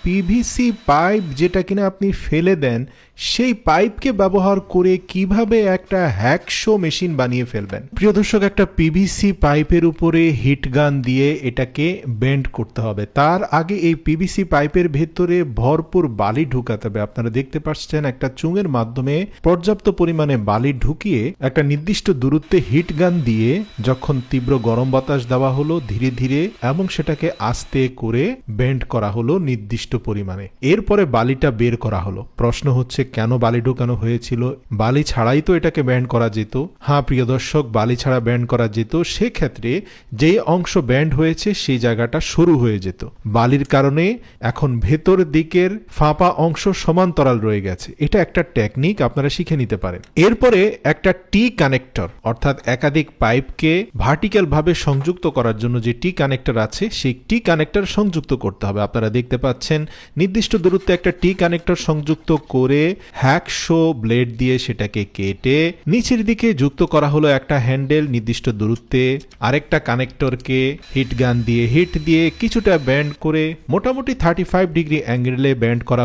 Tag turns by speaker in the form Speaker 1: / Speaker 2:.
Speaker 1: PVC pipe যেটা কিনা আপনি ফেলে দেন সেই পাইপকে ব্যবহার করে কিভাবে একটা হ্যাকশো মেশিন বানিয়ে ফেলবেন। প্রিয় দর্শক, একটা পিভিসি পাইপের উপরে হিট গান দিয়ে এটাকে বেন্ড করতে হবে। তার আগে এই পিভিসি পাইপের ভেতরে ভরপুর বালি ঢুকাতে হবে। আপনারা দেখতে পাচ্ছেন একটা চুঙের মাধ্যমে পর্যাপ্ত পরিমাণে বালি ঢুকিয়ে একটা নির্দিষ্ট দূরত্বে হিট গান দিয়ে যখন তীব্র গরম বাতাস দেওয়া হলো ধীরে ধীরে এবং সেটাকে আস্তে করে বেন্ড করা হলো নির্দিষ্ট পরিমাণে। এরপরে বালিটা বের করা হলো। প্রশ্ন হচ্ছে কেন বালি ঢোকানো হয়েছিল? বালি ছাড়াই তো এটাকে ব্যান্ড করা যেত। হ্যাঁ প্রিয় দর্শক, বালি ছাড়া ব্যান্ড করা যেত। সেক্ষেত্রে যে অংশ ব্যান্ড হয়েছে সেই জায়গাটা সরু হয়ে যেত। বালির কারণে এখন ভেতর দিকের ফাঁপা অংশ সমান্তরাল রয়ে গেছে। এটা একটা টেকনিক, আপনারা শিখে নিতে পারেন। এরপরে একটা টি কানেক্টর অর্থাৎ একাধিক পাইপকে ভার্টিক্যাল ভাবে সংযুক্ত করার জন্য যে টি কানেক্টর আছে সেই টি কানেক্টর সংযুক্ত করতে হবে। আপনারা দেখতে পাচ্ছেন নির্দিষ্ট দূরত্বে একটা টি কানেক্টর সংযুক্ত করে হ্যাকশো ব্লেড দিয়ে সেটাকে কেটে নিচের দিকে যুক্ত করা হলো একটা হ্যান্ডেল নির্দিষ্ট দূরত্বে। আরেকটা কানেক্টরকে হিট গান দিয়ে হিট দিয়ে কিছুটা ব্যান্ড করে মোটামুটি 35 ডিগ্রি অ্যাঙ্গেলে ব্যান্ড করা